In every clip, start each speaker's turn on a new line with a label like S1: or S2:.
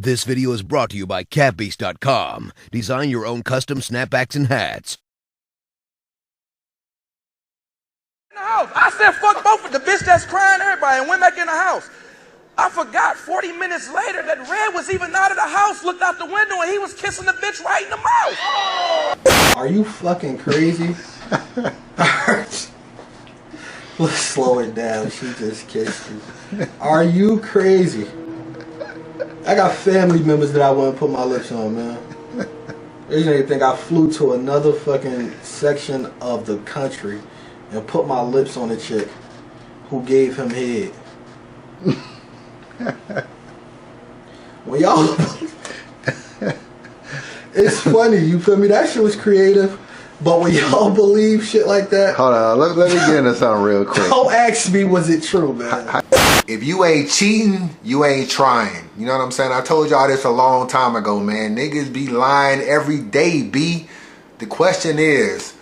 S1: This video is brought to you by catbeast.com. Design your own custom snapbacks and hats.
S2: In the house. I said fuck both of the bitch that's crying everybody and went back in the house. I forgot 40 minutes later that Red was even out of the house, looked out the window, and he was kissing the bitch right in the mouth.
S3: Are you fucking crazy? Let's slow it down. She just kissed you. Are you crazy? I got family members that I wouldn't put my lips on, man. They didn't think I flew to another fucking section of the country and put my lips on a chick who gave him head. When y'all, it's funny, you feel me? That shit was creative, but when y'all believe shit like that,
S4: hold on, let me get into something real quick.
S3: Don't ask me, was it true, man?
S4: If you ain't cheating, you ain't trying. You know what I'm saying? I told y'all this a long time ago, man. Niggas be lying every day, B. The question is,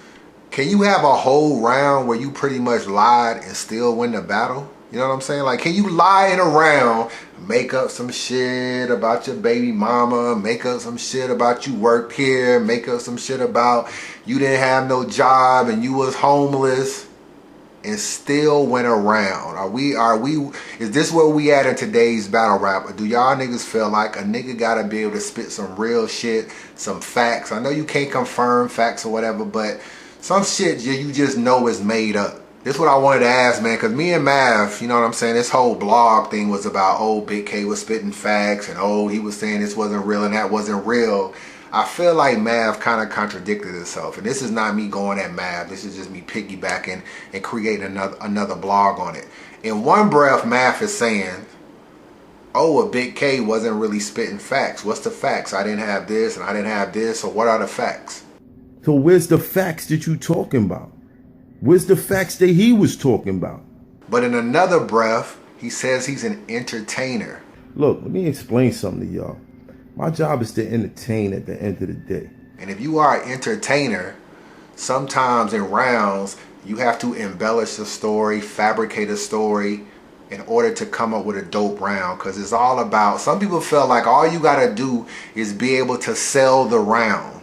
S4: can you have a whole round where you pretty much lied and still win the battle? You know what I'm saying? Like, can you lie in a round, make up some shit about your baby mama, make up some shit about you worked here, make up some shit about you didn't have no job and you was homeless, and still went around? Is this where we at in today's battle rap? Or do y'all niggas feel like a nigga gotta be able to spit some real shit, some facts? I know you can't confirm facts or whatever, but some shit you just know is made up. This is what I wanted to ask, man, because me and Mav, you know what I'm saying, this whole blog thing was about, oh, Big K was spitting facts, and oh, he was saying this wasn't real and that wasn't real. I feel like Mav kind of contradicted himself, and this is not me going at Mav, this is just me piggybacking and creating another blog on it. In one breath, Mav is saying, oh, a Big K wasn't really spitting facts. What's the facts? I didn't have this and I didn't have this, so what are the facts?
S5: So where's the facts that you talking about? Where's the facts that he was talking about?
S4: But in another breath, he says he's an entertainer.
S5: Look, let me explain something to y'all. My job is to entertain at the end of the day.
S4: And if you are an entertainer, sometimes in rounds, you have to embellish a story, fabricate a story in order to come up with a dope round. Because it's all about, some people feel like all you got to do is be able to sell the round.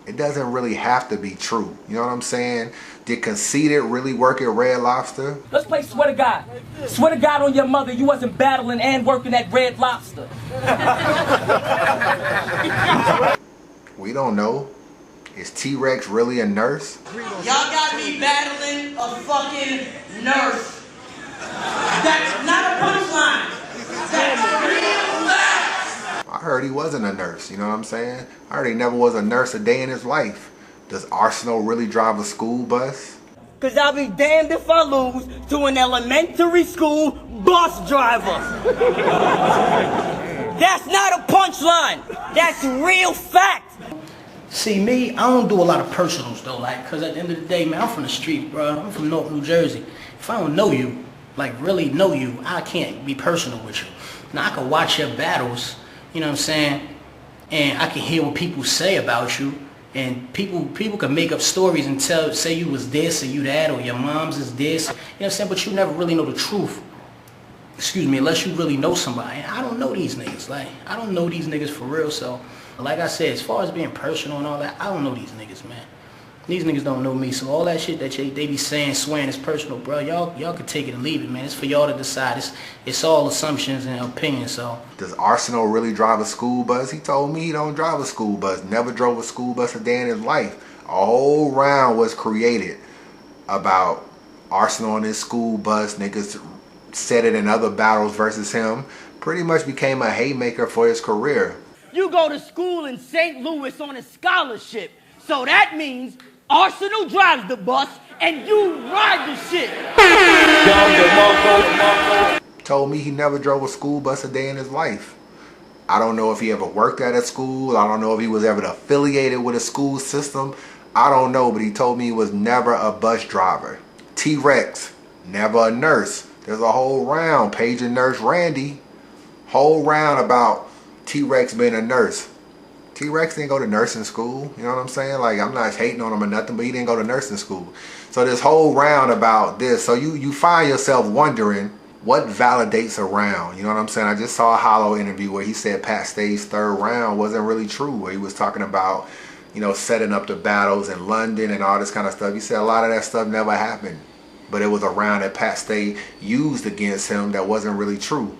S4: It doesn't really have to be true. You know what I'm saying? Did Conceited really work at Red Lobster?
S6: Let's play swear to God. Swear to God on your mother you wasn't battling and working at Red Lobster.
S4: We don't know. Is T-Rex really a nurse?
S7: Y'all got me battling a fucking nurse. That's not a punchline. That's real facts.
S4: I heard he wasn't a nurse, you know what I'm saying? I heard he never was a nurse a day in his life. Does Arsenal really drive a school bus?
S6: Cause I'll be damned if I lose to an elementary school bus driver. That's not a punchline. That's real fact.
S8: See, me, I don't do a lot of personals though, like, cause at the end of the day, man, I'm from the street, bro. I'm from North New Jersey. If I don't know you, like really know you, I can't be personal with you. Now I can watch your battles, you know what I'm saying, and I can hear what people say about you. And people can make up stories and say you was this or you that or your mom's is this, you know what I'm saying, but you never really know the truth. Excuse me, unless you really know somebody. And I don't know these niggas, like, I don't know these niggas for real, so, like I said, as far as being personal and all that, I don't know these niggas, man. These niggas don't know me, so all that shit that they be saying, swearing is personal, bro. Y'all can take it and leave it, man. It's for y'all to decide. It's all assumptions and opinions, so.
S4: Does Arsenal really drive a school bus? He told me he don't drive a school bus. Never drove a school bus a day in his life. A whole round was created about Arsenal on his school bus. Niggas said it in other battles versus him. Pretty much became a haymaker for his career.
S6: You go to school in St. Louis on a scholarship, so that means Arsenal drives the bus and you ride the shit.
S4: Told me he never drove a school bus a day in his life. I don't know if he ever worked at a school. I don't know if he was ever affiliated with a school system. I don't know, but he told me he was never a bus driver. T-Rex, never a nurse. There's a whole round, paging Nurse Randy, whole round about T-Rex being a nurse. T-Rex didn't go to nursing school, you know what I'm saying? Like, I'm not hating on him or nothing, but he didn't go to nursing school. So this whole round about this, so you find yourself wondering, what validates a round? You know what I'm saying? I just saw a Hollow interview where he said Pat Stage's third round wasn't really true, where he was talking about, you know, setting up the battles in London and all this kind of stuff. He said a lot of that stuff never happened, but it was a round that Pat Stage used against him that wasn't really true.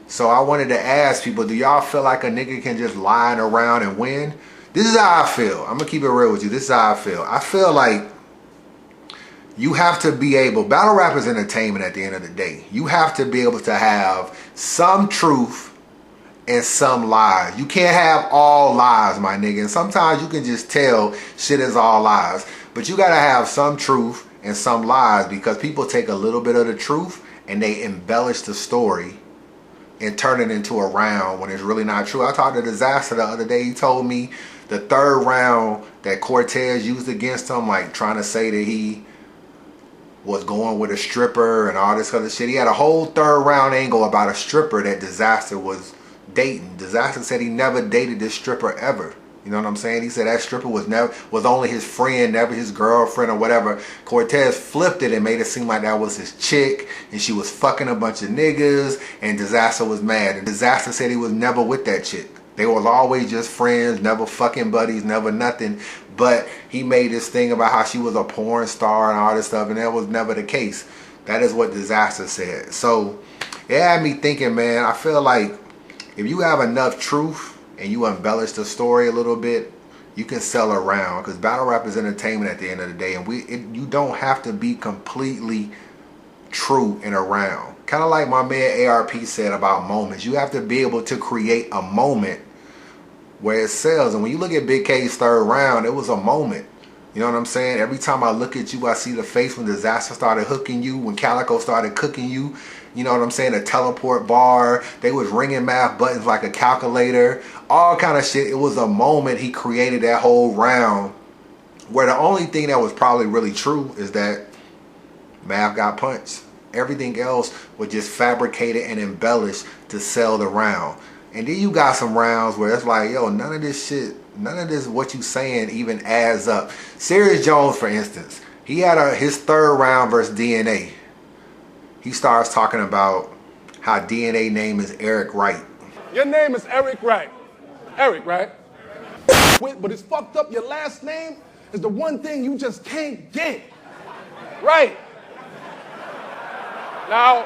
S4: So I wanted to ask people, do y'all feel like a nigga can just lie around and win? This is how I feel. I'm gonna keep it real with you. This is how I feel. I feel like you have to be able, battle rap is entertainment at the end of the day. You have to be able to have some truth and some lies. You can't have all lies, my nigga. And sometimes you can just tell shit is all lies. But you gotta have some truth and some lies, because people take a little bit of the truth and they embellish the story and turn it into a round when it's really not true. I talked to Disaster the other day. He told me the third round that Cortez used against him, like trying to say that he was going with a stripper and all this other shit. He had a whole third round angle about a stripper that Disaster was dating. Disaster said he never dated this stripper ever. You know what I'm saying? He said that stripper was only his friend, never his girlfriend or whatever. Cortez flipped it and made it seem like that was his chick and she was fucking a bunch of niggas, and Disaster was mad. And Disaster said he was never with that chick. They was always just friends, never fucking buddies, never nothing. But he made this thing about how she was a porn star and all this stuff, and that was never the case. That is what Disaster said. So it had me thinking, man, I feel like if you have enough truth and you embellish the story a little bit, you can sell around, because battle rap is entertainment at the end of the day, and you don't have to be completely true and around. Kind of like my man ARP said about moments. You have to be able to create a moment where it sells. And when you look at Big K's third round, it was a moment. You know what I'm saying? Every time I look at you, I see the face when Disaster started hooking you, when Calico started cooking you. You know what I'm saying? A teleport bar. They was ringing math buttons like a calculator. All kind of shit. It was a moment he created that whole round, where the only thing that was probably really true is that Math got punched. Everything else was just fabricated and embellished to sell the round. And then you got some rounds where it's like, yo, none of this shit, none of this what you saying even adds up. Serious Jones, for instance, he had his third round versus DNA. He starts talking about how DNA name is Eric Wright.
S2: Your name is Eric Wright. Eric, right? But it's fucked up. Your last name is the one thing you just can't get. Right. Now.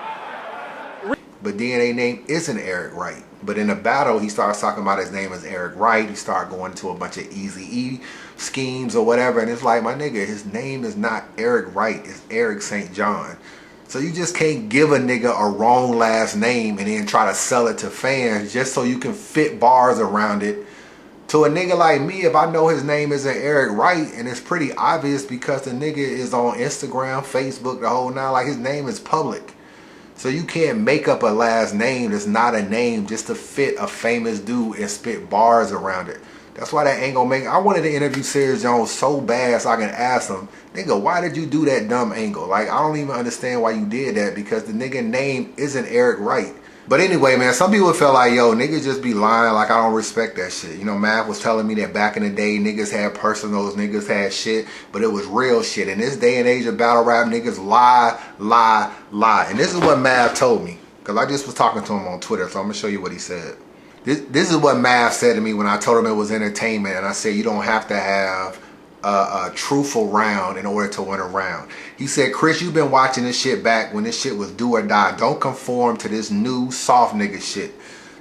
S4: But DNA name isn't Eric Wright. But in a battle, he starts talking about his name is Eric Wright. He started going into a bunch of Eazy-E schemes or whatever. And it's like, my nigga, his name is not Eric Wright. It's Eric St. John. So you just can't give a nigga a wrong last name and then try to sell it to fans just so you can fit bars around it. To a nigga like me, if I know his name isn't Eric Wright, and it's pretty obvious because the nigga is on Instagram, Facebook, the whole nine, like his name is public. So you can't make up a last name that's not a name just to fit a famous dude and spit bars around it. That's why that ain't gonna make. I wanted to interview Serious Jones so bad so I can ask him, nigga, why did you do that dumb angle? Like, I don't even understand why you did that, because the nigga name isn't Eric Wright. But anyway, man, some people feel like, yo, niggas just be lying, like I don't respect that shit. You know, Matt was telling me that back in the day, niggas had personals, niggas had shit, but it was real shit. In this day and age of battle rap, niggas lie, lie, lie. And this is what Mav told me, because I just was talking to him on Twitter, so I'm gonna show you what he said. This is what Mav said to me when I told him it was entertainment, and I said you don't have to have a truthful round in order to win a round. He said, Chris, you've been watching this shit back when this shit was do or die. Don't conform to this new soft nigga shit.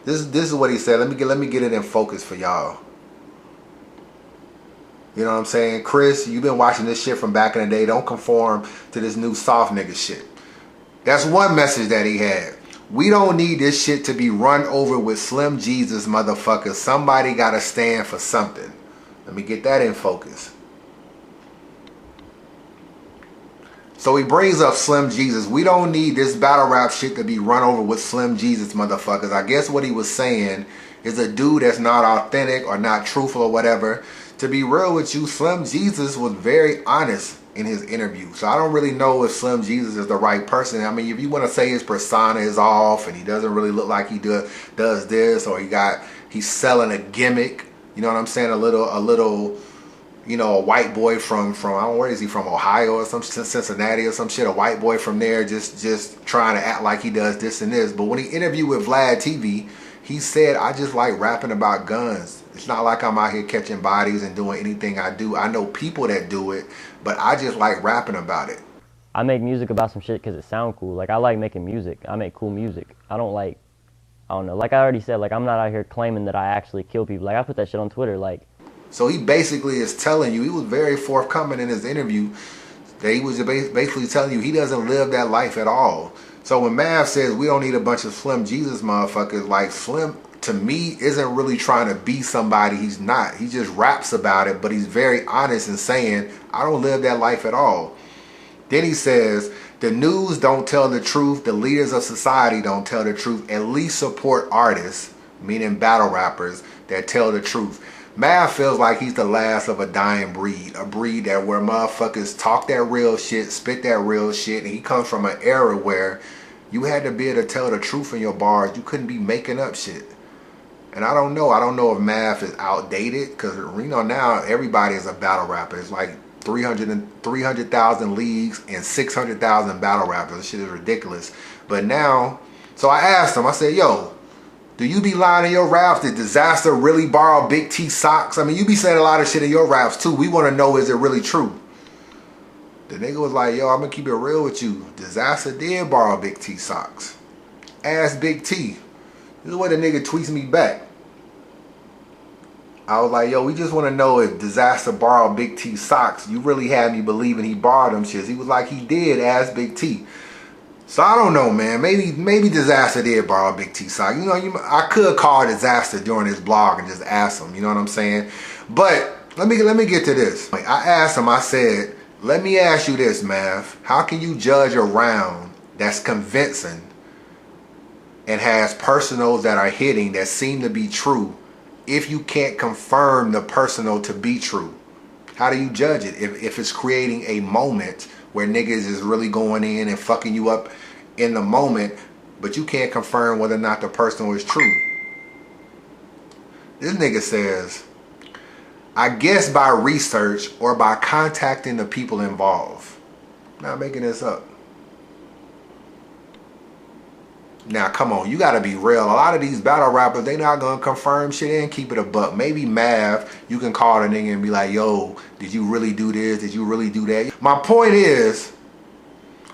S4: This is what he said. Let me get it in focus for y'all. You know what I'm saying? Chris, you've been watching this shit from back in the day. Don't conform to this new soft nigga shit. That's one message that he had. We don't need this shit to be run over with Slim Jesus, motherfucker. Somebody gotta stand for something. Let me get that in focus. So he brings up Slim Jesus. We don't need this battle rap shit to be run over with Slim Jesus, motherfuckers. I guess what he was saying is a dude that's not authentic or not truthful or whatever. To be real with you, Slim Jesus was very honest in his interview. So I don't really know if Slim Jesus is the right person. I mean, if you want to say his persona is off and he doesn't really look like he does this, or he's selling a gimmick, you know what I'm saying, a little, you know, a white boy from I don't know, where is he from, Ohio or some Cincinnati or some shit, a white boy from there just trying to act like he does this and this. But when he interviewed with Vlad TV, he said, I just like rapping about guns. It's not like I'm out here catching bodies and doing anything I do. I know people that do it, but I just like rapping about it.
S9: I make music about some shit because it sound cool. Like, I like making music. I make cool music. I don't know. Like I already said, like, I'm not out here claiming that I actually kill people. Like, I put that shit on Twitter, like.
S4: So he basically is telling you, he was very forthcoming in his interview, that he was basically telling you he doesn't live that life at all. So when Mav says we don't need a bunch of Slim Jesus motherfuckers, like, Slim, to me, isn't really trying to be somebody he's not. He just raps about it, but he's very honest in saying, I don't live that life at all. Then he says, the news don't tell the truth, the leaders of society don't tell the truth, at least support artists, meaning battle rappers, that tell the truth. Mav feels like he's the last of a dying breed, a breed that where motherfuckers talk that real shit, spit that real shit, and he comes from an era where you had to be able to tell the truth in your bars. You couldn't be making up shit. And I don't know if Mav is outdated, because you know now everybody is a battle rapper. It's like 300,000 leagues and 600,000 battle rappers. This shit is ridiculous. But now, so I asked him, I said, yo, do you be lying in your raps? Did Disaster really borrow Big T socks? I mean, you be saying a lot of shit in your raps too. We want to know, is it really true? The nigga was like, yo, I'm going to keep it real with you. Disaster did borrow Big T socks. Ask Big T. This is what the nigga tweets me back. I was like, yo, we just want to know if Disaster borrowed Big T socks. You really had me believing he borrowed them shits. He was like, he did. Ask Big T. So I don't know, man. Maybe Disaster did borrow Big T sock. You know, I could call Disaster during his blog and just ask him. You know what I'm saying? But let me get to this. I asked him. I said, let me ask you this, Mav. How can you judge a round that's convincing and has personals that are hitting that seem to be true if you can't confirm the personal to be true? How do you judge it if it's creating a moment where niggas is really going in and fucking you up in the moment, but you can't confirm whether or not the personal is true? This nigga says, I guess by research or by contacting the people involved. Not making this up. Now, come on, you gotta be real. A lot of these battle rappers, they not gonna confirm shit and keep it a buck. Maybe Mav, you can call the nigga and be like, yo, did you really do this? Did you really do that? My point is,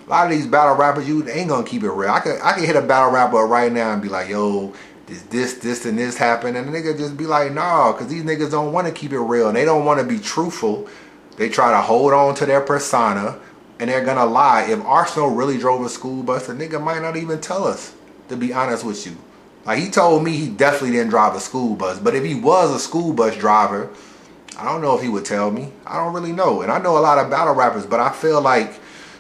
S4: a lot of these battle rappers, you ain't gonna keep it real. I could hit a battle rapper right now and be like, yo, this and this happened, and the nigga just be like, nah, because these niggas don't want to keep it real. And they don't want to be truthful. They try to hold on to their persona, and they're gonna lie. If Arsenal really drove a school bus, the nigga might not even tell us, to be honest with you. Like, he told me he definitely didn't drive a school bus, but if he was a school bus driver, I don't know if he would tell me. I don't really know. And I know a lot of battle rappers, but I feel like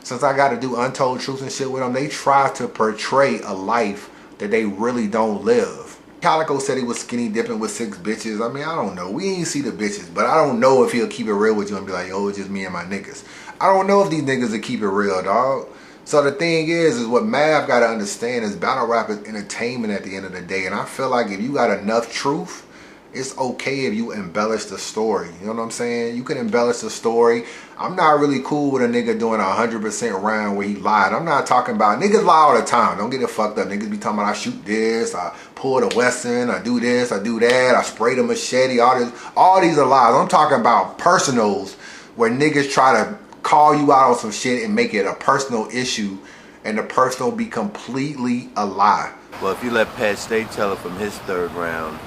S4: since I got to do Untold Truths and shit with them, they try to portray a life that they really don't live. Calico said he was skinny dipping with 6 bitches. I mean, I don't know. We ain't see the bitches, but I don't know if he'll keep it real with you and be like, yo, it's just me and my niggas. I don't know if these niggas will keep it real, dog. So the thing is what Mav got to understand is battle rap is entertainment at the end of the day. And I feel like if you got enough truth, it's okay if you embellish the story. You know what I'm saying? You can embellish the story. I'm not really cool with a nigga doing a 100% round where he lied. I'm not talking about, niggas lie all the time. Don't get it fucked up. Niggas be talking about I shoot this, I pull the Wesson, I do this, I do that, I spray the machete, all these are lies. I'm talking about personals where niggas try to call you out on some shit and make it a personal issue and the personal be completely a lie.
S10: Well, if you let Pat Stay tell it from his 3rd round,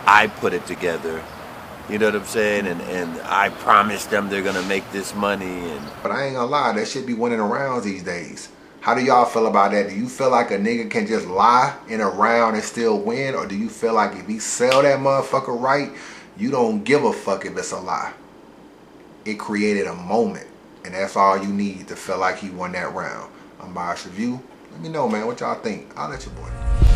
S10: I put it together. You know what I'm saying? And I promised them they're gonna make this money.
S4: But I ain't gonna lie, that shit be winning the rounds these days. How do y'all feel about that? Do you feel like a nigga can just lie in a round and still win? Or do you feel like if he sell that motherfucker right, you don't give a fuck if it's a lie? It created a moment. And that's all you need to feel like he won that round. Unbiased review. Let me know, man, what y'all think. I'll let your boy know.